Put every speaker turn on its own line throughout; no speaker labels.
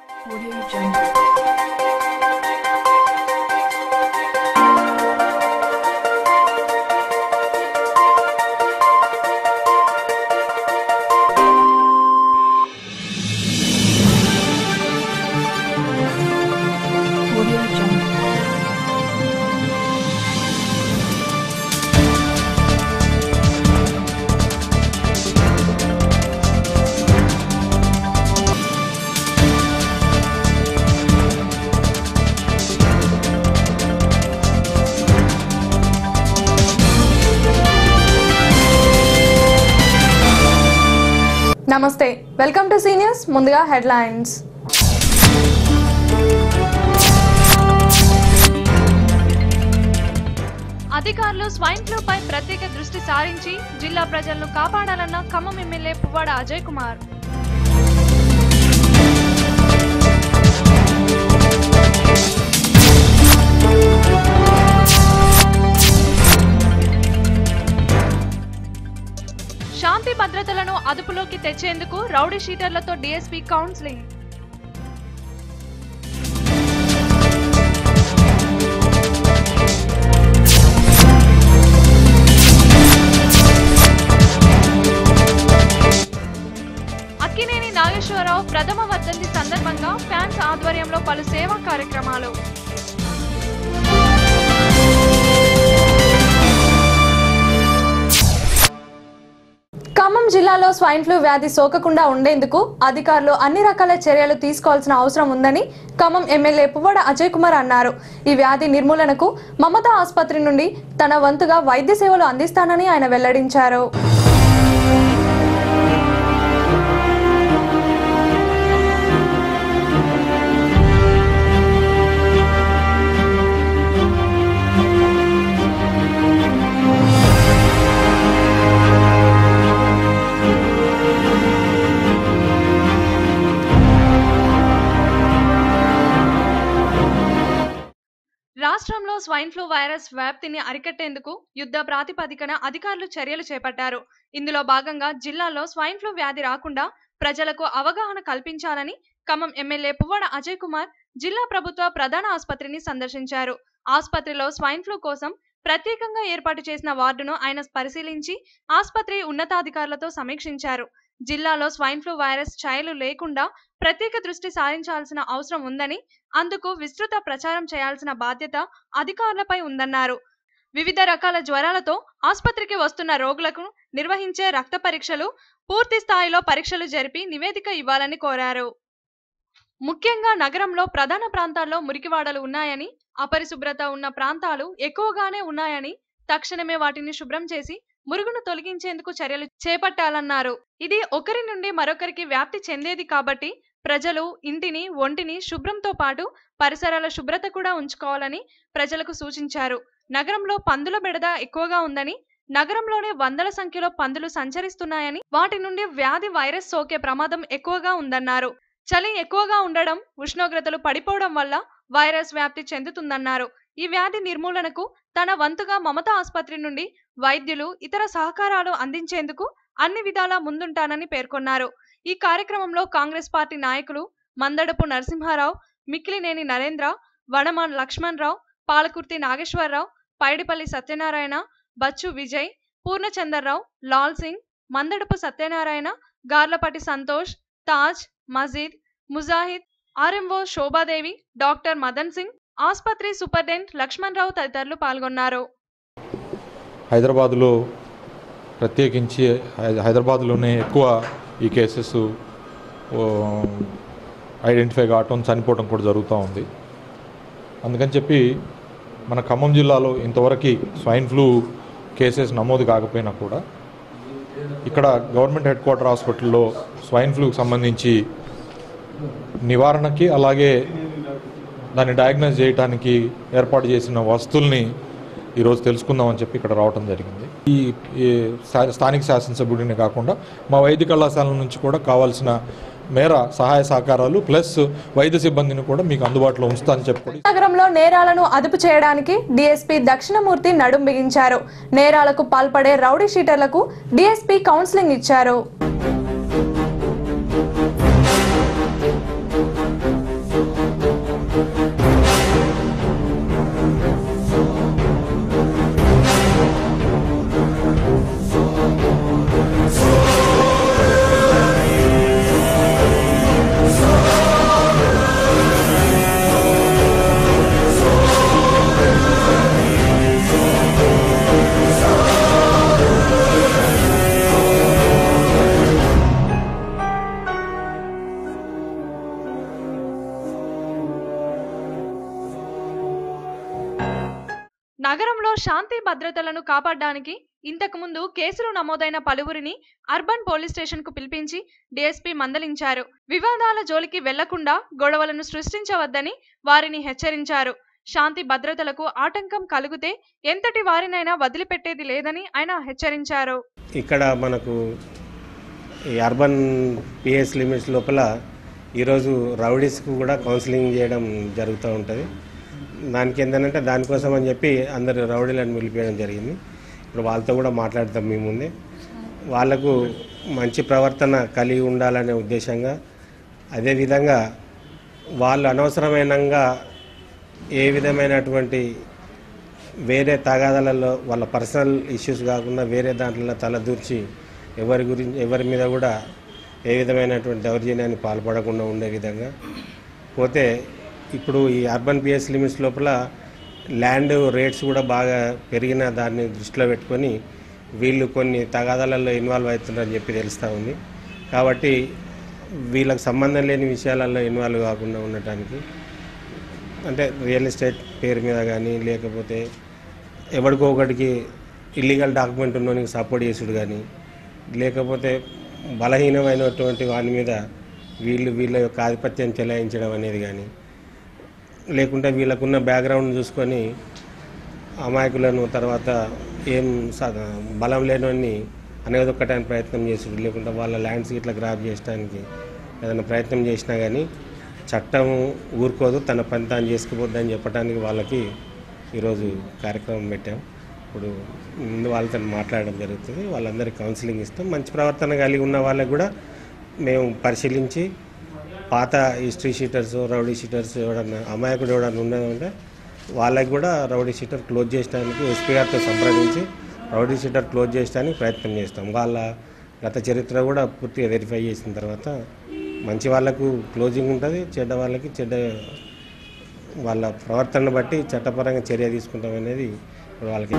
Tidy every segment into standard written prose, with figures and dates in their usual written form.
Audio Jungle. Audio Jungle.
నమస్తే welcome to C news. ముందుగా headlines.
అధికారులు స్వైన్ ఫ్లూ పై ప్రత్యేక దృష్టి సారించి జిల్లా ప్రజలను కాపాడాలన్న ఖమ్మం ఎమ్మెల్యే పువ్వాడ అజయ్ కుమార్. శాంతి భద్రతలను అదుపులోకి తెచ్చేందుకు రౌడీ షీటర్లతో డీఎస్పీ కౌన్సిలింగ్. అక్కినేని నాగేశ్వరరావు ప్రథమ వర్ధంతి సందర్భంగా ఫ్యాన్స్ ఆధ్వర్యంలో పలు సేవా కార్యక్రమాలు.
ఖమ్మం జిల్లాలో స్వైన్ ఫ్లూ వ్యాధి సోకకుండా ఉండేందుకు అధికారులు అన్ని రకాల చర్యలు తీసుకోవాల్సిన అవసరం ఉందని ఖమ్మం ఎమ్మెల్యే పువ్వాడ అజయ్ కుమార్ అన్నారు. ఈ వ్యాధి నిర్మూలనకు మమతా ఆసుపత్రి నుండి తన వంతుగా వైద్య సేవలు అందిస్తానని ఆయన వెల్లడించారు.
రాష్ట్రంలో స్వైన్ ఫ్లూ వైరస్ వ్యాప్తిని అరికట్టేందుకు యుద్ధ ప్రాతిపదికన అధికారులు చర్యలు చేపట్టారు. ఇందులో భాగంగా జిల్లాలో స్వైన్ ఫ్లూ వ్యాధి రాకుండా ప్రజలకు అవగాహన కల్పించాలని ఖమ్మం ఎమ్మెల్యే పువ్వాడ అజయ్ కుమార్ జిల్లా ప్రభుత్వ ప్రధాన ఆసుపత్రిని సందర్శించారు. ఆసుపత్రిలో స్వైన్ ఫ్లూ కోసం ప్రత్యేకంగా ఏర్పాటు చేసిన వార్డును ఆయన పరిశీలించి ఆసుపత్రి ఉన్నతాధికారులతో సమీక్షించారు. జిల్లాలో స్వైన్ ఫ్లూ వైరస్ ఛాయలు లేకుండా ప్రత్యేక దృష్టి సారించాల్సిన అవసరం ఉందని, అందుకు విస్తృత ప్రచారం చేయాల్సిన బాధ్యత అధికారులపై ఉందన్నారు. వివిధ రకాల జ్వరాలతో ఆసుపత్రికి వస్తున్న రోగులకు నిర్వహించే రక్త పరీక్షలు పూర్తి స్థాయిలో పరీక్షలు జరిపి నివేదిక ఇవ్వాలని కోరారు. ముఖ్యంగా నగరంలో ప్రధాన ప్రాంతాల్లో మురికివాడలు ఉన్నాయని, అపరిశుభ్రత ఉన్న ప్రాంతాలు ఎక్కువగానే ఉన్నాయని, తక్షణమే వాటిని శుభ్రం చేసి మురుగును తొలగించేందుకు చర్యలు చేపట్టాలన్నారు. ఇది ఒకరి నుండి మరొకరికి వ్యాప్తి చెందేది కాబట్టి ప్రజలు ఇంటిని ఒంటిని శుభ్రంతో పాటు పరిసరాల శుభ్రత కూడా ఉంచుకోవాలని ప్రజలకు సూచించారు. నగరంలో పందుల బెడద ఎక్కువగా ఉందని, నగరంలోనే వందల సంఖ్యలో పందులు సంచరిస్తున్నాయని, వాటి నుండి వ్యాధి వైరస్ సోకే ప్రమాదం ఎక్కువగా ఉందన్నారు. చలి ఎక్కువగా ఉండడం, ఉష్ణోగ్రతలు పడిపోవడం వల్ల వైరస్ వ్యాప్తి చెందుతుందన్నారు. ఈ వ్యాధి నిర్మూలనకు తన వంతుగా మమతా ఆసుపత్రి నుండి వైద్యులు ఇతర సహకారాలు అందించేందుకు అన్ని విధాలా ముందుంటానని పేర్కొన్నారు. ఈ కార్యక్రమంలో కాంగ్రెస్ పార్టీ నాయకులు మందడపు నరసింహారావు, మిక్కిలినేని నరేంద్ర, వడమాన్ లక్ష్మణ్ రావు, పాలకుర్తి నాగేశ్వరరావు, పైడిపల్లి సత్యనారాయణ, బచ్చు విజయ్, పూర్ణచందర్రావు, లాల్ సింగ్, మందడపు సత్యనారాయణ, గార్లపాటి సంతోష్, తాజ్, మజీద్, ముజాహిద్, ఆర్ఎంఓ శోభాదేవి, డాక్టర్ మదన్ సింగ్, ఆసుపత్రి సూపరింటెండెంట్ లక్ష్మణ్ రావు తదితరులు పాల్గొన్నారు.
హైదరాబాద్లో ప్రత్యేకించి హైదరాబాద్లోనే ఎక్కువ ఈ కేసెస్ ఐడెంటిఫై కావటం, చనిపోవడం కూడా జరుగుతూ ఉంది. అందుకని చెప్పి మన ఖమ్మం జిల్లాలో ఇంతవరకు స్వైన్ ఫ్లూ కేసెస్ నమోదు కాకపోయినా కూడా ఇక్కడ గవర్నమెంట్ హెడ్ క్వార్టర్ హాస్పిటల్లో స్వైన్ ఫ్లూకి సంబంధించి నివారణకి అలాగే దాన్ని డయాగ్నోస్ చేయడానికి ఏర్పాటు చేసిన వస్తువుల్ని ఈరోజు తెలుసుకుందామని చెప్పి ఇక్కడ రావడం జరిగింది. ఈ స్థానిక శాసనసభ్యుడిని కాకుండా మా వైద్య కళాశాల నుంచి కూడా కావాల్సిన మేర సహాయ సహకారాలు ప్లస్ వైద్య సిబ్బందిని కూడా మీకు అందుబాటులో ఉంచుతానని చెప్పి
నగరంలో నేరాలను అదుపు చేయడానికి డీఎస్పీ దక్షిణమూర్తి నడుం బిగించారు. నేరాలకు పాల్పడే రౌడీ షీటర్లకు డీఎస్పీ కౌన్సిలింగ్ ఇచ్చారు.
నగరంలో శాంతి భద్రతలను కాపాడడానికి ఇంతకుముందు కేసులు నమోదైన పలువురిని అర్బన్ పోలీస్ స్టేషన్ కు పిలిపించి డీఎస్పీ మందలించారు. వివాదాల జోలికి వెళ్లకుండా గొడవలను సృష్టించవద్దని వారిని హెచ్చరించారు. శాంతి భద్రతలకు ఆటంకం కలిగితే ఎంతటి వారినైనా వదిలిపెట్టేది లేదని ఆయన హెచ్చరించారు.
ఇక్కడ మనకు ఈ అర్బన్ పిఎస్ లిమిట్స్ లోపల ఈరోజు రౌడీస్కు కూడా కౌన్సిలింగ్ చేయడం జరుగుతూ ఉంటుంది. దానికి ఏంటంటే దానికోసం అని చెప్పి అందరు రౌడీలను పిలిపించడం జరిగింది. ఇప్పుడు వాళ్ళతో కూడా మాట్లాడతాం మీ ముందే. వాళ్ళకు మంచి ప్రవర్తన కలిగి ఉండాలనే ఉద్దేశంగా, అదేవిధంగా వాళ్ళు అనవసరమైనగా ఏ విధమైనటువంటి వేరే తగాదాలలో వాళ్ళ పర్సనల్ ఇష్యూస్ కాకుండా వేరే దాంట్లో తలదూర్చి ఎవరి మీద కూడా ఏ విధమైనటువంటి దౌర్జన్యాన్ని పాల్పడకుండా ఉండే విధంగా పోతే, ఇప్పుడు ఈ అర్బన్ పిఎస్ లిమిట్స్ లోపల ల్యాండ్ రేట్స్ కూడా బాగా పెరిగిన దాన్ని దృష్టిలో పెట్టుకొని వీళ్ళు కొన్ని తగాదాలలో ఇన్వాల్వ్ అవుతున్నారని చెప్పి తెలుస్తూ ఉంది. కాబట్టి వీళ్ళకి సంబంధం లేని విషయాలలో ఇన్వాల్వ్ కాకుండా ఉండటానికి, అంటే రియల్ ఎస్టేట్ పేరు మీద కానీ లేకపోతే ఎవరికో ఒకటికి ఇల్లీగల్ డాక్యుమెంట్ ఉన్నోనికి సపోర్ట్ చేసుడు కానీ, లేకపోతే బలహీనమైనటువంటి వాని మీద వీళ్ళ యొక్క ఆధిపత్యం చెలాయించడం అనేది కానీ, లేకుంటే వీళ్ళకున్న బ్యాక్గ్రౌండ్ చూసుకొని అమాయకులను తర్వాత ఏం బలం లేనోని అనేదొక్కటానికి ప్రయత్నం చేసుడు, లేకుంటే వాళ్ళ ల్యాండ్స్ ఇట్లా గ్రాప్ చేయడానికి ఏదైనా ప్రయత్నం చేసినా కానీ చట్టం ఊరుకోదు, తన పని తాను చేసుకుపోద్దని చెప్పడానికి వాళ్ళకి ఈరోజు కార్యక్రమం పెట్టాం. ఇప్పుడు ముందు వాళ్ళతో మాట్లాడడం జరుగుతుంది. వాళ్ళందరికీ కౌన్సిలింగ్ ఇస్తాం. మంచి ప్రవర్తన కలిగి ఉన్న వాళ్ళకి కూడా మేము పరిశీలించి పాత హిస్టరీ షీటర్స్, రౌడీ షీటర్స్ ఎవడన్నా అమాయకుడు ఎవడన్నా ఉన్నదంటే వాళ్ళకి కూడా రౌడీ షీటర్ క్లోజ్ చేయడానికి ఎస్పీ గారితో సంప్రదించి రౌడీ షీటర్ క్లోజ్ చేయడానికి ప్రయత్నం చేస్తాం. వాళ్ళ గత చరిత్ర కూడా పూర్తిగా వెరిఫై చేసిన తర్వాత మంచి వాళ్ళకు క్లోజింగ్ ఉంటుంది, చెడ్డ వాళ్ళకి వాళ్ళ ప్రవర్తనను బట్టి చట్టపరంగా చర్య తీసుకుంటాం అనేది వాళ్ళకి.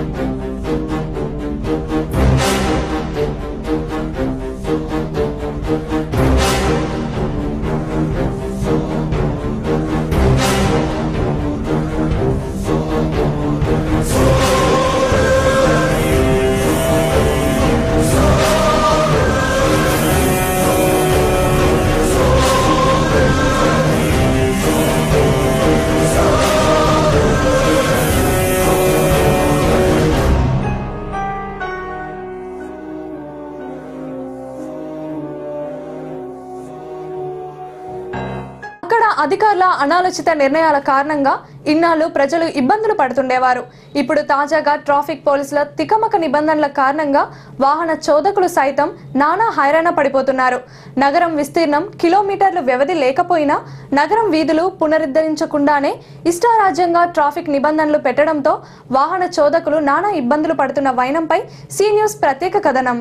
అధికారుల అనాలోచిత నిర్ణయాల కారణంగా ఇన్నాళ్ళు ప్రజలు ఇబ్బందులు పడుతుండేవారు. ఇప్పుడు తాజాగా ట్రాఫిక్ పోలీసుల తికమక నిబంధనల కారణంగా వాహన చోదకులు సైతం నానా హైరాణ పడిపోతున్నారు. నగరం విస్తీర్ణం కిలోమీటర్లు వ్యవధి లేకపోయినా నగరం వీధులు పునరుద్ధరించకుండానే ఇష్టారాజ్యంగా ట్రాఫిక్ నిబంధనలు పెట్టడంతో వాహన చోదకులు నానా ఇబ్బందులు పడుతున్న వైనంపై సీ న్యూస్ ప్రత్యేక కథనం.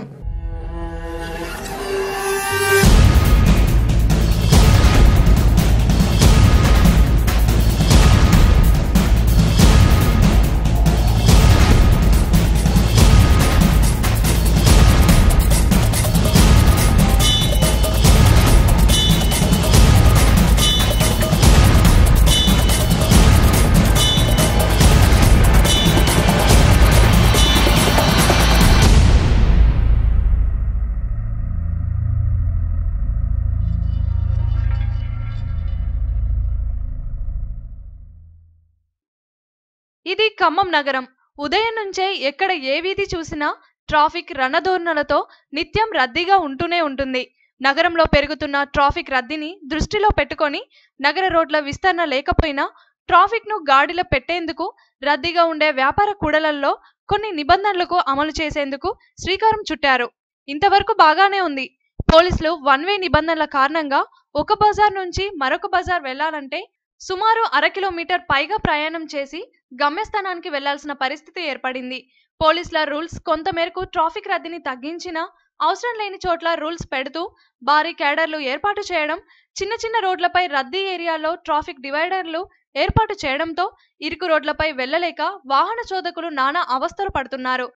ఇది ఖమ్మం నగరం. ఉదయం నుంచే ఎక్కడ ఏ వీధి చూసినా ట్రాఫిక్ రణధోరణులతో నిత్యం రద్దీగా ఉంటూనే ఉంటుంది. నగరంలో పెరుగుతున్న ట్రాఫిక్ రద్దీని దృష్టిలో పెట్టుకొని నగర రోడ్ల విస్తరణ లేకపోయినా ట్రాఫిక్ ను గాడిలో పెట్టేందుకు రద్దీగా ఉండే వ్యాపార కూడళ్లలో కొన్ని నిబంధనలకు అమలు చేసేందుకు శ్రీకారం చుట్టారు. ఇంతవరకు బాగానే ఉంది. పోలీసులు వన్ వే నిబంధనల కారణంగా ఒక బజార్ నుంచి మరొక బజార్ వెళ్లాలంటే సుమారు 1/2 కిలోమీటర్ పైగా ప్రయాణం చేసి గమ్యస్థానానికి వెళ్లాల్సిన పరిస్థితి ఏర్పడింది. పోలీసుల రూల్స్ కొంతమేరకు ట్రాఫిక్ రద్దీని తగ్గించినా అవసరం లేని చోట్ల రూల్స్ పెడుతూ భారీ క్యాడర్లు ఏర్పాటు చేయడం, చిన్న చిన్న రోడ్లపై రద్దీ ఏరియాలో ట్రాఫిక్ డివైడర్లు ఏర్పాటు చేయడంతో ఇరుకు రోడ్లపై వెళ్లలేక వాహన చోదకులు నానా అవస్థలు పడుతున్నారు.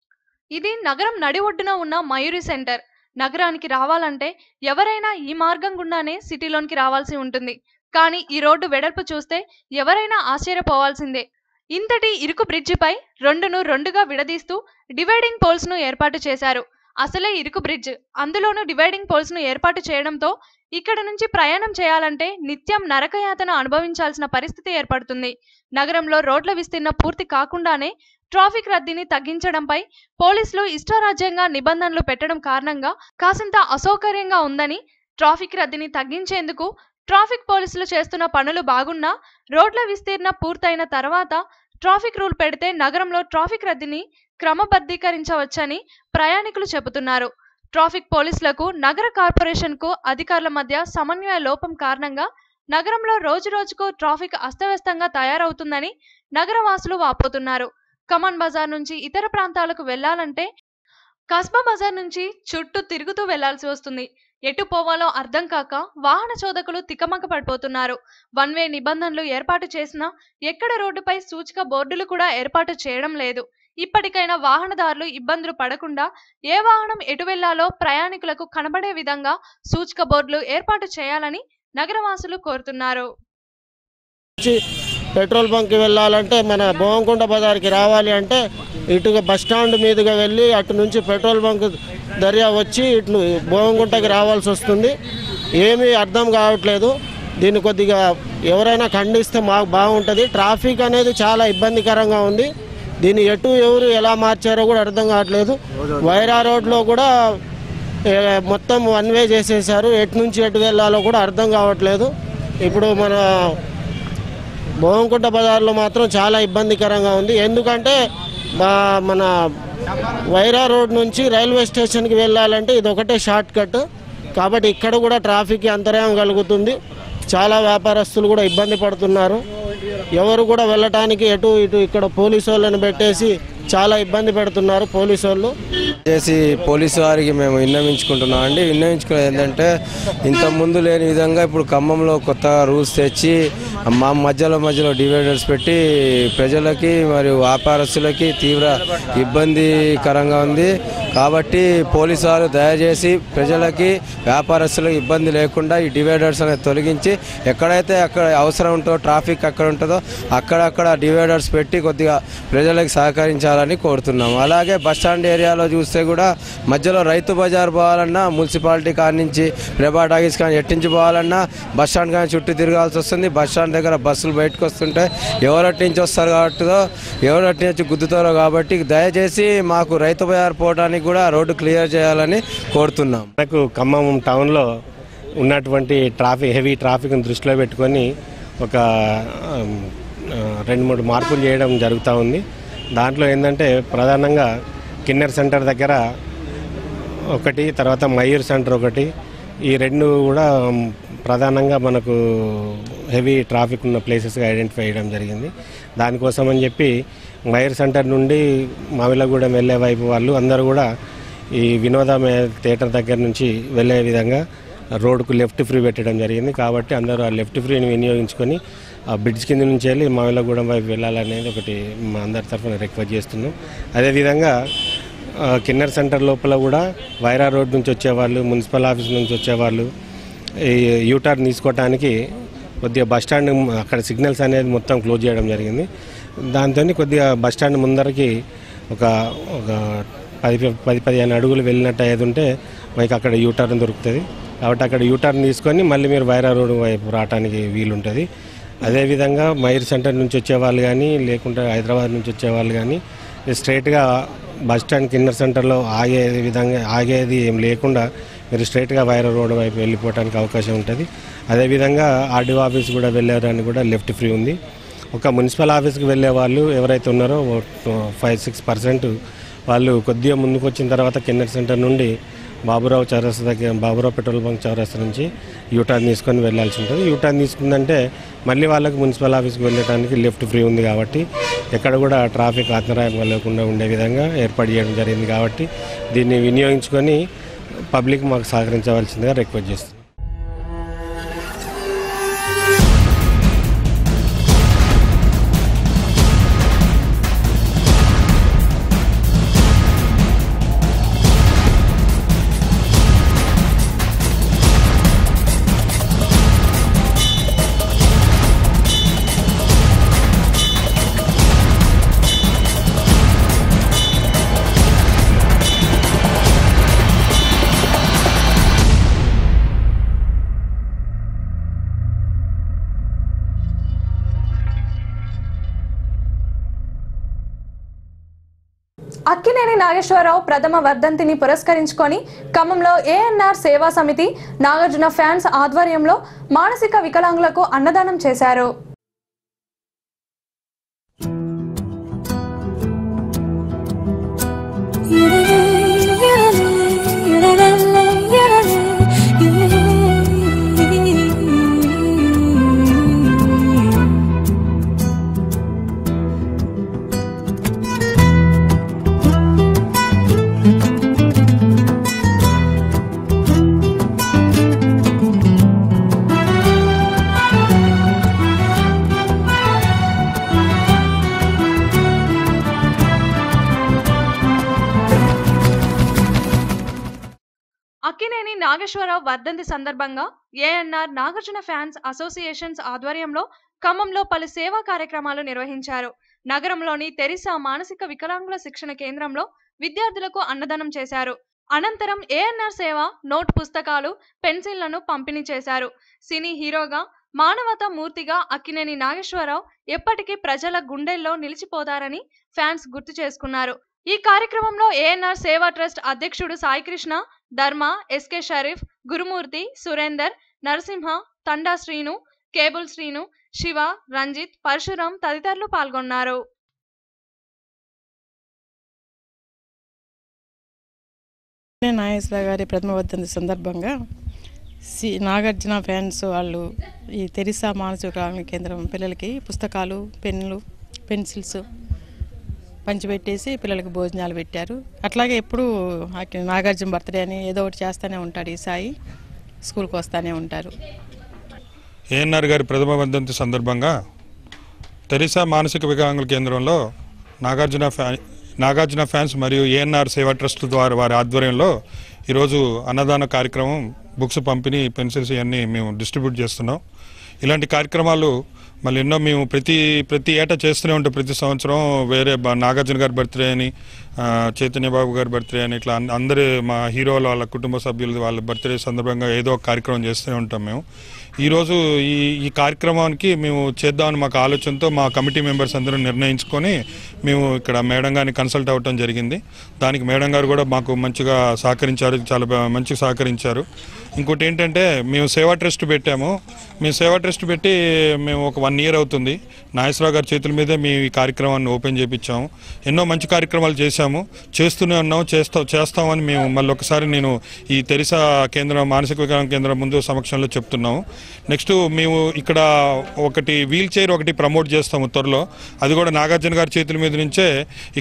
ఇది నగరం నడి ఒడ్డున ఉన్న మయూరి సెంటర్. నగరానికి రావాలంటే ఎవరైనా ఈ మార్గం గుండానే సిటీలోనికి రావాల్సి ఉంటుంది. కానీ ఈ రోడ్డు వెడల్పు చూస్తే ఎవరైనా ఆశ్చర్యపోవాల్సిందే. ఇంతటి ఇరుకు బ్రిడ్జిపై రెండుగా విడదీస్తూ డివైడింగ్ పోల్స్ ను ఏర్పాటు చేశారు. అసలే ఇరుకు బ్రిడ్జ్, అందులోనూ డివైడింగ్ పోల్స్ ను ఏర్పాటు చేయడంతో ఇక్కడ నుంచి ప్రయాణం చేయాలంటే నిత్యం నరకయాతన అనుభవించాల్సిన పరిస్థితి ఏర్పడుతుంది. నగరంలో రోడ్ల విస్తీర్ణం పూర్తి కాకుండానే ట్రాఫిక్ రద్దీని తగ్గించడంపై పోలీసులు ఇష్టారాజ్యంగా నిబంధనలు పెట్టడం కారణంగా కాసింత అసౌకర్యంగా ఉందని, ట్రాఫిక్ రద్దీని తగ్గించేందుకు ట్రాఫిక్ పోలీసులు చేస్తున్న పనులు బాగున్నా రోడ్ల విస్తీర్ణం పూర్తయిన తర్వాత ట్రాఫిక్ రూల్ పెడితే నగరంలో ట్రాఫిక్ రద్దీని క్రమబద్ధీకరించవచ్చని ప్రయాణికులు చెబుతున్నారు. ట్రాఫిక్ పోలీసులకు నగర కార్పొరేషన్కు అధికారుల మధ్య సమన్వయ లోపం కారణంగా నగరంలో రోజురోజుకు ట్రాఫిక్ అస్తవ్యస్తంగా తయారవుతుందని నగరవాసులు వాపోతున్నారు. కమాన్ బజార్ నుంచి ఇతర ప్రాంతాలకు వెళ్లాలంటే కస్బా బజార్ నుంచి చుట్టూ తిరుగుతూ వెళ్లాల్సి వస్తుంది. ఎటు పోవాలో అర్థం కాక వాహన చోదకులు తికమక పడిపోతున్నారు. వన్ వే నిబంధనలు ఏర్పాటు చేసినా ఎక్కడ రోడ్డుపై సూచిక బోర్డులు కూడా ఏర్పాటు చేయడం లేదు. ఇప్పటికైనా వాహనదారులు ఇబ్బందులు పడకుండా ఏ వాహనం ఎటు వెళ్లాలో ప్రయాణికులకు కనబడే విధంగా సూచిక బోర్డులు ఏర్పాటు చేయాలని నగరవాసులు కోరుతున్నారు.
పెట్రోల్ బంక్కి వెళ్ళాలంటే మన బోవంకొండ బజార్కి రావాలి అంటే ఇటుగా బస్టాండ్ మీదుగా వెళ్ళి అటు నుంచి పెట్రోల్ బంక్ దర్యా వచ్చి ఇట్లు బోవంగుంటకి రావాల్సి వస్తుంది. ఏమీ అర్థం కావట్లేదు. దీన్ని కొద్దిగా ఎవరైనా ఖండిస్తే మాకు బాగుంటుంది. ట్రాఫిక్ అనేది చాలా ఇబ్బందికరంగా ఉంది. దీన్ని ఎవరు ఎలా మార్చారో కూడా అర్థం కావట్లేదు. వైరా రోడ్లో కూడా మొత్తం వన్ వే చేసేసారు. ఎటు నుంచి ఎటు వెళ్ళాలో కూడా అర్థం కావట్లేదు. ఇప్పుడు మన బోవంకుంట బజార్లో మాత్రం చాలా ఇబ్బందికరంగా ఉంది. ఎందుకంటే మన వైరా రోడ్ నుంచి రైల్వే స్టేషన్కి వెళ్ళాలంటే ఇది ఒకటే షార్ట్ కట్. కాబట్టి ఇక్కడ కూడా ట్రాఫిక్ అంతరాయం కలుగుతుంది. చాలా వ్యాపారస్తులు కూడా ఇబ్బంది పడుతున్నారు. ఎవరు కూడా వెళ్ళటానికి ఇటు ఇక్కడ పోలీసు వాళ్ళని పెట్టేసి చాలా ఇబ్బంది పెడుతున్నారు పోలీసు వాళ్ళు.
చేసి పోలీసు వారికి మేము విన్నవించుకుంటున్నాం అండి. విన్నవించుకునేది ఏంటంటే ఇంత ముందు లేని విధంగా ఇప్పుడు ఖమ్మంలో కొత్త రూల్స్ తెచ్చి మా మధ్యలో డివైడర్స్ పెట్టి ప్రజలకి మరియు వ్యాపారస్తులకి తీవ్ర ఇబ్బందికరంగా ఉంది. కాబట్టి పోలీసు వారు దయచేసి ప్రజలకి వ్యాపారస్తులకు ఇబ్బంది లేకుండా ఈ డివైడర్స్ అనేది తొలగించి ఎక్కడైతే అక్కడ అవసరం ఉంటుందో ట్రాఫిక్ అక్కడ ఉంటుందో అక్కడక్కడ డివైడర్స్ పెట్టి కొద్దిగా ప్రజలకు సహకరించాలని కోరుతున్నాము. అలాగే బస్టాండ్ ఏరియాలో చూస్తే కూడా మధ్యలో రైతు బజార్ పోవాలన్నా మున్సిపాలిటీ కాడి నుంచి ప్రభా టాకీస్ కానీ ఎట్టించి పోవాలన్నా బస్టాండ్ కానీ చుట్టూ తిరగాల్సి వస్తుంది. బస్టాండ్ దగ్గర బస్సులు బయటకు వస్తుంటే ఎవరటి నుంచి వస్తారు కాబట్టి ఎవరటి నుంచి గుద్దుతారో కాబట్టి దయచేసి మాకు రైతు బజార్ పోవడానికి కూడా రోడ్డు క్లియర్ చేయాలని కోరుతున్నాం.
మనకు ఖమ్మం టౌన్లో ఉన్నటువంటి హెవీ ట్రాఫిక్ని దృష్టిలో పెట్టుకొని ఒక 2-3 మార్పులు చేయడం జరుగుతూ ఉంది. దాంట్లో ఏంటంటే ప్రధానంగా కిన్నెర్ సెంటర్ దగ్గర ఒకటి, తర్వాత మయూర్ సెంటర్ ఒకటి, ఈ 2 కూడా ప్రధానంగా మనకు హెవీ ట్రాఫిక్ ఉన్న ప్లేసెస్గా ఐడెంటిఫై చేయడం జరిగింది. దానికోసం అని చెప్పి మయూర్ సెంటర్ నుండి మామిళ్ళగూడెం వెళ్ళే వైపు వాళ్ళు అందరూ కూడా ఈ వినోద థియేటర్ దగ్గర నుంచి వెళ్ళే విధంగా రోడ్డుకు లెఫ్ట్ ఫ్రీ పెట్టడం జరిగింది. కాబట్టి అందరూ ఆ లెఫ్ట్ ఫ్రీని వినియోగించుకొని ఆ బ్రిడ్జ్ కింద నుంచి వెళ్ళి మామిళ్ళగూడెం వైపు వెళ్ళాలనేది ఒకటి మా అందరి తరఫున రిక్వెస్ట్ చేస్తున్నాం. అదేవిధంగా కిన్నెర్ సెంటర్ లోపల కూడా వైరా రోడ్ నుంచి వచ్చేవాళ్ళు, మున్సిపల్ ఆఫీస్ నుంచి వచ్చేవాళ్ళు ఈ యూటర్న్ తీసుకోవటానికి కొద్దిగా బస్టాండ్ అక్కడ సిగ్నల్స్ అనేది మొత్తం క్లోజ్ చేయడం జరిగింది. దాంతో కొద్దిగా బస్టాండ్ ముందరికి ఒక 10-15 అడుగులు వెళ్ళినట్టు అయ్యేది ఉంటే మీకు అక్కడ యూటర్న్ దొరుకుతుంది. కాబట్టి అక్కడ యూటర్న్ తీసుకొని మళ్ళీ మీరు వైరా రోడ్ వైపు రావడానికి వీలుంటుంది. అదేవిధంగా మైర్ సెంటర్ నుంచి వచ్చేవాళ్ళు కానీ లేకుంటే హైదరాబాద్ నుంచి వచ్చేవాళ్ళు కానీ స్ట్రైట్గా బస్టాండ్ కిన్నర్ సెంటర్లో ఆగేది ఏం లేకుండా మీరు స్ట్రైట్గా వైరా రోడ్ వైపు వెళ్ళిపోవడానికి అవకాశం ఉంటుంది. అదేవిధంగా ఆర్డీఓ ఆఫీస్ కూడా వెళ్ళేదానికి కూడా లెఫ్ట్ ఫ్రీ ఉంది. ఒక మున్సిపల్ ఆఫీస్కి వెళ్ళే వాళ్ళు ఎవరైతే ఉన్నారో 5-6% వాళ్ళు కొద్దిగా ముందుకు వచ్చిన తర్వాత కిన్నర్ సెంటర్ నుండి బాబురావు చౌరస్తా దగ్గర బాబురావు పెట్రోల్ బంక్ చౌరస్తా నుంచి యూటర్న్ తీసుకొని వెళ్ళాల్సి ఉంటుంది. యూటర్న్ తీసుకుందంటే మళ్ళీ వాళ్ళకి మున్సిపల్ ఆఫీస్కి వెళ్ళడానికి లెఫ్ట్ ఫ్రీ ఉంది. కాబట్టి ఎక్కడ కూడా ట్రాఫిక్ అంతరాయం కలగకుండా ఉండే విధంగా ఏర్పాటు చేయడం జరిగింది. కాబట్టి దీన్ని వినియోగించుకొని పబ్లిక్ మాకు సహకరించవలసిందిగా రిక్వెస్ట్ చేస్తున్నాం.
అక్కినేని నాగేశ్వరరావు ప్రథమ వర్ధంతిని పురస్కరించుకొని ఖమ్మంలో ఏఎన్ఆర్ సేవా సమితి నాగార్జున ఫ్యాన్స్ ఆధ్వర్యంలో మానసిక వికలాంగులకు అన్నదానం చేశారు.
అక్కినేని నాగేశ్వరరావు వర్ధంతి సందర్భంగా ఏఎన్ఆర్ నాగార్జున ఫ్యాన్స్ అసోసియేషన్స్ ఆధ్వర్యంలో ఖమ్మంలో పలు సేవా కార్యక్రమాలు నిర్వహించారు. నగరంలోని తెరిసా మానసిక వికలాంగుల శిక్షణ కేంద్రంలో విద్యార్థులకు అన్నదానం చేశారు. అనంతరం ఏఎన్ఆర్ సేవ నోట్ పుస్తకాలు, పెన్సిళ్లను పంపిణీ చేశారు. సినీ హీరోగా, మానవతా మూర్తిగా అక్కినేని నాగేశ్వరరావు ఎప్పటికీ ప్రజల గుండెల్లో నిలిచిపోతారని ఫ్యాన్స్ గుర్తు చేసుకున్నారు. ఈ కార్యక్రమంలో ఏఎన్ఆర్ సేవా ట్రస్ట్ అధ్యక్షుడు సాయికృష్ణ, ధర్మ, ఎస్కే షరీఫ్, గురుమూర్తి, సురేందర్, నరసింహ, తండా శ్రీను, కేబుల్ శ్రీను, శివ, రంజిత్, పరశురాం తదితరులు పాల్గొన్నారు.
నాగేశ్వరరావు గారి ప్రథమ వర్ధంతి సందర్భంగా నాగార్జున ఫ్యాన్స్ వాళ్ళు ఈ తెరిసా మానసిక వికలాంగుల కేంద్రం పిల్లలకి పుస్తకాలు, పెన్నులు, పెన్సిల్స్ పంచిపెట్టేసి పిల్లలకి భోజనాలు పెట్టారు. అట్లాగే ఎప్పుడు నాగార్జున బర్త్డే అని ఏదో ఒకటి చేస్తూనే ఉంటాడు. ఈ సాయి స్కూల్కి వస్తూనే ఉంటారు.
ఏఎన్ఆర్ గారి ప్రథమ వర్ధంతి సందర్భంగా తెరిసా మానసిక వికలాంగుల కేంద్రంలో నాగార్జున ఫ్యాన్స్ మరియు ఏఎన్ఆర్ సేవా ట్రస్ట్ ద్వారా వారి ఆధ్వర్యంలో ఈరోజు అన్నదాన కార్యక్రమం, బుక్స్ పంపిణీ, పెన్సిల్స్ ఇవన్నీ మేము డిస్ట్రిబ్యూట్ చేస్తున్నాం. ఇలాంటి కార్యక్రమాలు మళ్ళీ ఎన్నో మేము ప్రతి ఏటా చేస్తూనే ఉంటాం. ప్రతి సంవత్సరం వేరే నాగార్జున గారి బర్త్డే అని, చైతన్య బాబు గారి బర్త్డే అని, ఇట్లా అందరి మా హీరోల వాళ్ళ కుటుంబ సభ్యులు వాళ్ళ బర్త్డే సందర్భంగా ఏదో ఒక కార్యక్రమం చేస్తూనే ఉంటాం మేము. ఈరోజు ఈ కార్యక్రమానికి మేము చేద్దామని మాకు ఆలోచనతో మా కమిటీ మెంబర్స్ అందరూ నిర్ణయించుకొని మేము ఇక్కడ మేడం గారిని కన్సల్ట్ అవ్వటం జరిగింది. దానికి మేడం గారు కూడా మాకు మంచిగా సహకరించారు, చాలా మంచిగా సహకరించారు. ఇంకోటి ఏంటంటే మేము సేవా ట్రస్ట్ పెట్టాము. మేము సేవా ట్రస్ట్ పెట్టి మేము ఒక 1 year అవుతుంది. నాగేశ్వరరావు గారి చేతుల మీదే మేము ఈ కార్యక్రమాన్ని ఓపెన్ చేయించాము. ఎన్నో మంచి కార్యక్రమాలు చేశాము, చేస్తూనే ఉన్నాము, చేస్తామని మేము మళ్ళీ ఒకసారి నేను ఈ తెరిసా కేంద్రం, మానసిక వికలాంగ కేంద్రం ముందు సమక్షంలో చెప్తున్నాము. నెక్స్ట్ మేము ఇక్కడ ఒకటి వీల్ చైర్ ఒకటి ప్రమోట్ చేస్తాము త్వరలో. అది కూడా నాగార్జున గారి చేతుల మీద నుంచే,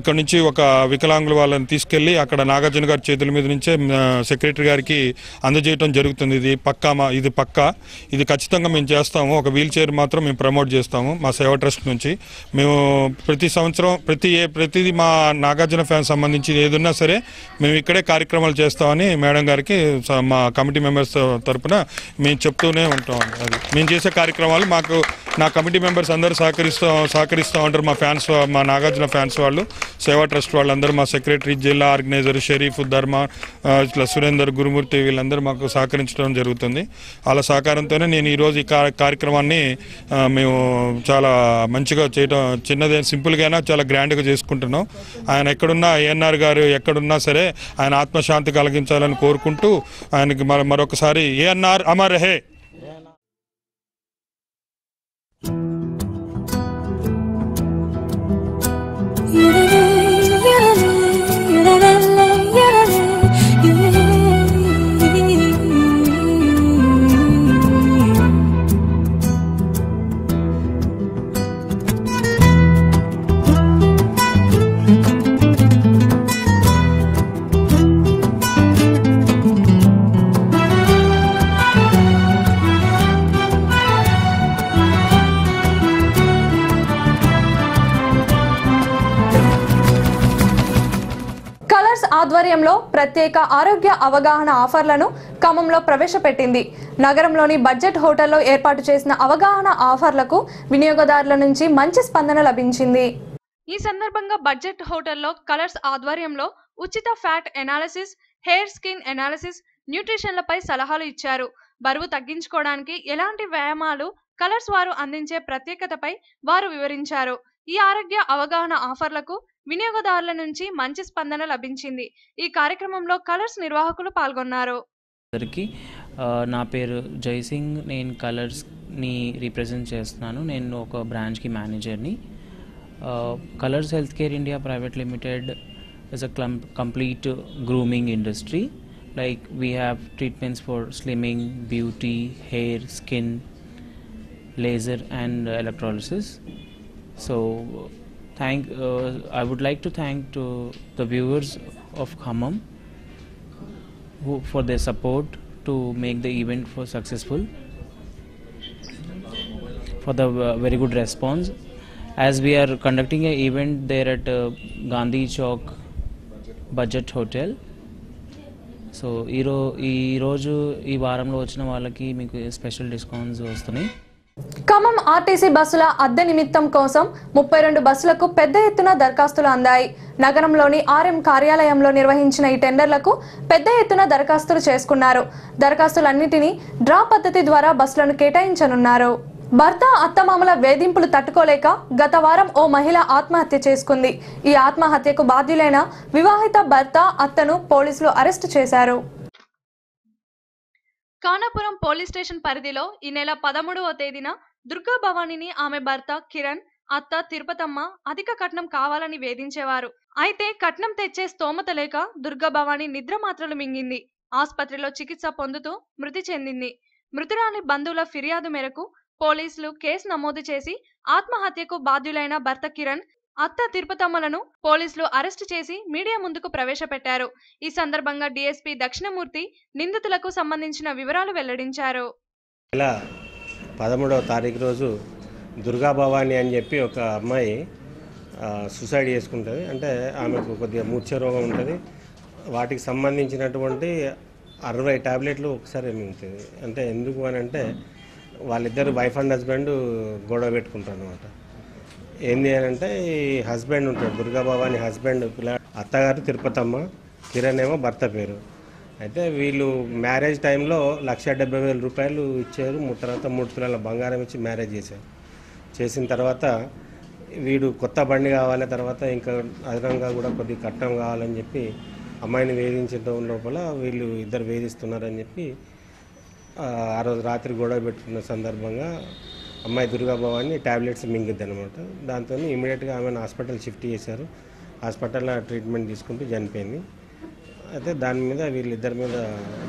ఇక్కడ నుంచి ఒక వికలాంగుల వాళ్ళని తీసుకెళ్ళి అక్కడ నాగార్జున గారి చేతుల మీద నుంచే సెక్రటరీ గారికి అందజేయడం జరుగుతుంది. ఇది పక్కా, ఇది ఖచ్చితంగా మేము చేస్తాము. ఒక వీల్ చైర్ మాత్రం మేము ప్రమోట్ చేస్తాము మా సేవా ట్రస్ట్ నుంచి. మేము ప్రతి సంవత్సరం ప్రతిదీ మా నాగార్జున ఫ్యాన్స్ సంబంధించి ఏదన్నా సరే మేము ఇక్కడే కార్యక్రమాలు చేస్తామని మేడం గారికి మా కమిటీ మెంబర్స్ తరఫున మేము చెప్తూనే ఉంటాం. అది మేము చేసే కార్యక్రమాలు మాకు నా కమిటీ మెంబర్స్ అందరూ సహకరిస్తూ ఉంటారు. మా నాగార్జున ఫ్యాన్స్ వాళ్ళు, సేవా ట్రస్ట్ వాళ్ళందరూ, మా సెక్రటరీ, జిల్లా ఆర్గనైజర్ షరీఫ్, ధర్మ, ఇట్లా సురేందర్, గురుమూర్తి వీళ్ళందరూ మాకు సహకరించడం జరుగుతుంది. వాళ్ళ సహకారంతోనే నేను ఈరోజు ఈ కార్యక్రమాన్ని మేము చాలా మంచిగా చేయడం, చిన్నదే సింపుల్గా అయినా చాలా గ్రాండ్గా చేసుకుంటున్నాం. ఆయన ఎక్కడున్నా, ఏఎన్ఆర్ గారు ఎక్కడున్నా సరే ఆయన ఆత్మశాంతి కలిగించాలని కోరుకుంటూ ఆయనకి మరొకసారి ఏఎన్ఆర్ అమర్ రహే.
ఆధ్వర్యంలో ప్రత్యేక ఆరోగ్య అవగాహన ఆఫర్లను ఖమ్మంలో ప్రవేశపెట్టింది. నగరంలోని బడ్జెట్ హోటల్లో ఏర్పాటు చేసిన అవగాహన ఆఫర్లకు వినియోగదారుల నుంచి మంచి స్పందన లభించింది.
ఈ సందర్భంగా బడ్జెట్ హోటల్లో కలర్స్ ఆధ్వర్యంలో ఉచిత fat analysis, hair skin analysis, న్యూట్రిషన్లపై సలహాలు ఇచ్చారు. బరువు తగ్గించుకోవడానికి ఎలాంటి వ్యాయామాలు, కలర్స్ వారు అందించే ప్రత్యేకతపై వారు వివరించారు. ఈ ఆరోగ్య అవగాహన ఆఫర్లకు వినియోగదారుల నుంచి మంచి స్పందన లభించింది. ఈ కార్యక్రమంలో కలర్స్ నిర్వాహకులు పాల్గొన్నారు.
నా పేరు జైసింగ్. నేను కలర్స్ని రిప్రజెంట్ చేస్తున్నాను. నేను ఒక బ్రాంచ్కి మేనేజర్ని. Kolors health care India private limited is a complete grooming industry. Like we have treatments for slimming, beauty, hair, skin, laser and electrolysis. So I would like to thank to the viewers of Khammam for their support to make the event for successful, for the very good response. As we are conducting an event there at Gandhi Chowk Budget Hotel. So ఈరోజు ఈ వారంలో వచ్చిన వాళ్ళకి మీకు special discounts వస్తున్నాయి.
Khammam RTC బస్సుల అద్దె నిమిత్తం కోసం 32 బస్సులకు పెద్ద ఎత్తున దరఖాస్తులు అందాయి. నగరంలోని ఆర్ఎం కార్యాలయంలో నిర్వహించిన ఈ టెండర్లకు పెద్ద ఎత్తున దరఖాస్తులు చేసుకున్నారు. దరఖాస్తులన్నింటినీ డ్రా పద్ధతి ద్వారా బస్సులను కేటాయించనున్నారు. భర్త అత్తమామల వేధింపులు తట్టుకోలేక గత వారం ఓ మహిళ ఆత్మహత్య చేసుకుంది. ఈ ఆత్మహత్యకు బాధ్యులైన వివాహిత భర్త అత్తను పోలీసులు అరెస్టు చేశారు.
కానాపురం పోలీస్ స్టేషన్ పరిధిలో ఈ నెల 13వ తేదీన దుర్గా భవానీని ఆమె భర్త కిరణ్, అత్త తిరుపతమ్మ అధిక కట్నం కావాలని వేధించేవారు. అయితే కట్నం తెచ్చే స్తోమత లేక దుర్గా భవానీ నిద్ర మాత్రలు మింగింది. ఆసుపత్రిలో చికిత్స పొందుతూ మృతి చెందింది. మృతురాలి బంధువుల ఫిర్యాదు మేరకు పోలీసులు కేసు నమోదు చేసి ఆత్మహత్యకు బాధ్యులైన భర్త కిరణ్, అత్త తిరుపతమ్మలను పోలీసులు అరెస్టు చేసి మీడియా ముందుకు ప్రవేశపెట్టారు. ఈ సందర్భంగా డీఎస్పీ దక్షిణమూర్తి నిందితులకు సంబంధించిన వివరాలు వెల్లడించారు.
13వ తారీఖు రోజు దుర్గా భవాని అని చెప్పి ఒక అమ్మాయి సూసైడ్ చేసుకుంటుంది. అంటే ఆమెకు కొద్దిగా మూర్ఛ రోగం ఉంటుంది. వాటికి సంబంధించినటువంటి 60 టాబ్లెట్లు ఒకసారి మిగులుతుంది. అంటే ఎందుకు అని అంటే వాళ్ళిద్దరు వైఫ్ అండ్ హస్బెండ్ గొడవ పెట్టుకుంటారు అనమాట. ఏంది అని అంటే ఈ హస్బెండ్ ఉంటాడు, దుర్గా భవాని హస్బెండ్ అత్తగారు తిరుపతమ్మ, కిరణ్ ఏమో భర్త పేరు. అయితే వీళ్ళు మ్యారేజ్ టైంలో 1,70,000 రూపాయలు ఇచ్చారు. తర్వాత 3 తులాల బంగారం ఇచ్చి మ్యారేజ్ చేశారు. చేసిన తర్వాత వీడు కొత్త బండి కావాలి, తర్వాత ఇంకా అదనంగా కూడా కొద్ది కట్నం కావాలని చెప్పి అమ్మాయిని వేధించడం లోపల వీళ్ళు ఇద్దరు వేధిస్తున్నారని చెప్పి ఆ రోజు రాత్రి గొడవ పెట్టుకున్న సందర్భంగా అమ్మాయి దుర్గా భవాని టాబ్లెట్స్ మింగిద్ది అనమాట. దాంతో ఇమీడియట్గా ఆమెను హాస్పిటల్ షిఫ్ట్ చేశారు. హాస్పిటల్లో ట్రీట్మెంట్ తీసుకుంటూ చనిపోయింది. అయితే దాని మీద వీళ్ళిద్దరి మీద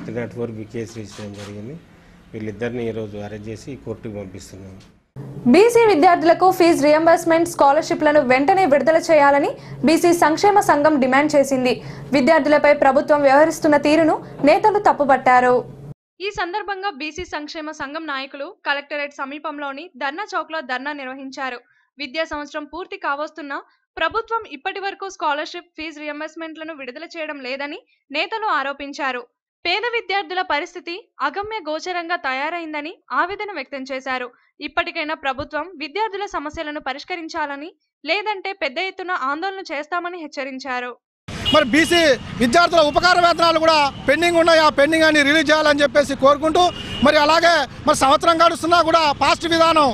304B కేసు రిజిస్టర్ చేయడం జరిగింది. వీళ్ళిద్దరిని ఈరోజు అరెస్ట్ చేసి కోర్టుకు పంపిస్తున్నాము.
బీసీ విద్యార్థులకు ఫీజు రియంబర్స్మెంట్ స్కాలర్షిప్లను వెంటనే విడుదల చేయాలని బీసీ సంక్షేమ సంఘం డిమాండ్ చేసింది. విద్యార్థులపై ప్రభుత్వం వ్యవహరిస్తున్న తీరును నేతలు తప్పుపట్టారు.
ఈ సందర్భంగా బీసీ సంక్షేమ సంఘం నాయకులు కలెక్టరేట్ సమీపంలోని ధర్నా చౌక్లో ధర్నా నిర్వహించారు. విద్యా సంవత్సరం పూర్తి కావస్తున్నా ప్రభుత్వం ఇప్పటి వరకు స్కాలర్షిప్ ఫీజు రియంబర్స్మెంట్లను విడుదల చేయడం లేదని నేతలు ఆరోపించారు. పేద విద్యార్థుల పరిస్థితి అగమ్య గోచరంగా తయారైందని ఆవేదన వ్యక్తం చేశారు. ఇప్పటికైనా ప్రభుత్వం విద్యార్థుల సమస్యలను పరిష్కరించాలని, లేదంటే పెద్ద ఎత్తున ఆందోళన చేస్తామని హెచ్చరించారు.
మరి బీసీ విద్యార్థుల ఉపకార వేతనాలు కూడా పెండింగ్ ఉన్నాయి. ఆ పెండింగ్ అని రిలీజ్ చేయాలని చెప్పేసి కోరుకుంటూ, మరి అలాగే మరి సంవత్సరం గడుస్తున్నా కూడా పాస్ట్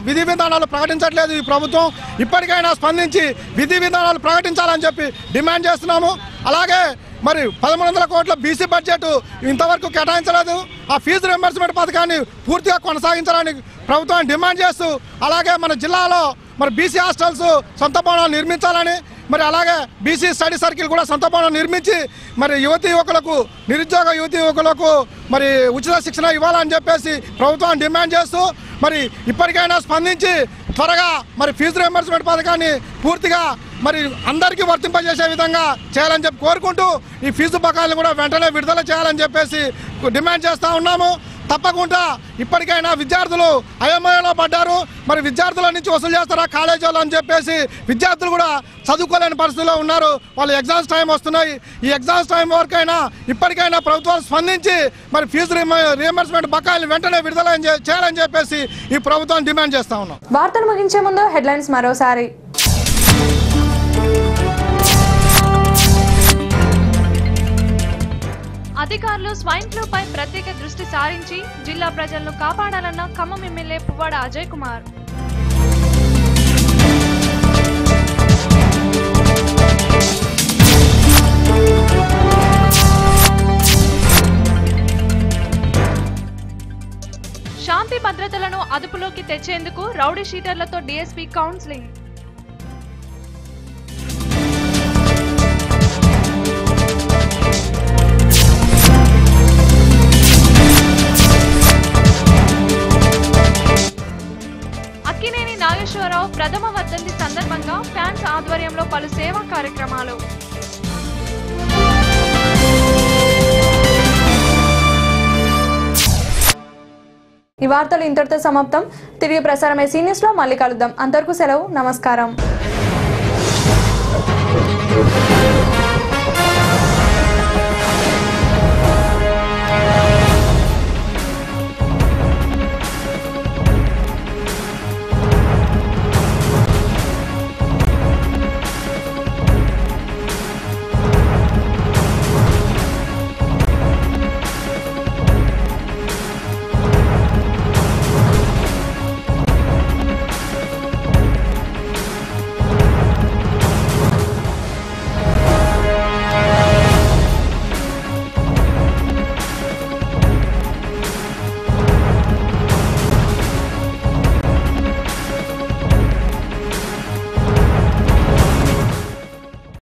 విధి విధానాలు ప్రకటించట్లేదు ఈ ప్రభుత్వం. ఇప్పటికైనా స్పందించి విధి విధానాలు ప్రకటించాలని చెప్పి డిమాండ్ చేస్తున్నాము. అలాగే మరి 1,300 కోట్ల బీసీ బడ్జెట్ ఇంతవరకు కేటాయించలేదు. ఆ ఫీజు రియంబర్స్మెంట్ పథకాన్ని పూర్తిగా కొనసాగించాలని ప్రభుత్వాన్ని డిమాండ్ చేస్తూ, అలాగే మన జిల్లాలో మరి బీసీ హాస్టల్స్ సొంత భవనాలు నిర్మించాలని, మరి అలాగే బీసీ స్టడీ సర్కిల్ కూడా సొంత భవనం నిర్మించి మరి నిరుద్యోగ యువతి యువకులకు మరి ఉచిత శిక్షణ ఇవ్వాలని చెప్పేసి ప్రభుత్వాన్ని డిమాండ్ చేస్తూ, మరి ఇప్పటికైనా స్పందించి త్వరగా మరి ఫీజు రియంబర్స్మెంట్ పథకాన్ని పూర్తిగా మరి అందరికీ వర్తింపజేసే విధంగా చేయాలని చెప్పి కోరుకుంటూ, ఈ ఫీజు బకాయిలు కూడా వెంటనే విడుదల చేయాలని చెప్పేసి డిమాండ్ చేస్తూ ఉన్నాము. తప్పకుండా ఇప్పటికైనా విద్యార్థులు అయోమయంలో పడ్డారు. మరి విద్యార్థుల నుంచి వసూలు చేస్తారా కాలేజీ వాళ్ళు అని చెప్పేసి విద్యార్థులు కూడా చదువుకోలేని పరిస్థితిలో ఉన్నారు. వాళ్ళు ఎగ్జామ్స్ టైం వస్తున్నాయి. ఈ ఎగ్జామ్స్ టైం వరకైనా ఇప్పటికైనా ప్రభుత్వాలు స్పందించి మరి ఫీజు రియంబర్స్మెంట్ బకాయిలు వెంటనే విడుదల చేయాలని చెప్పేసి ఈ ప్రభుత్వం డిమాండ్ చేస్తా ఉన్నాం.
వార్తలు ముగించే ముందు హెడ్లైన్స్ మరోసారి.
అధికారులు స్వైన్ ఫ్లూ పై ప్రత్యేక దృష్టి సారించి జిల్లా ప్రజలను కాపాడాలన్న ఖమ్మం ఎమ్మెల్యే పువ్వాడ అజయ్ కుమార్. అదుపులోకి తెచ్చేందుకు రౌడీ షీటర్లతో డీఎస్పీ కౌన్సిలింగ్. అక్కినేని నాగేశ్వరరావు ప్రథమ వర్ధంతి సందర్భంగా ఫ్యాన్స్ ఆధ్వర్యంలో పలు సేవా కార్యక్రమాలు.
ఈ వార్తలు ఇంతటితో సమాప్తం. తిరిగి ప్రసారమై సీనియర్స్ లో మళ్ళీ కలుద్దాం. అంతవరకు సెలవు. నమస్కారం.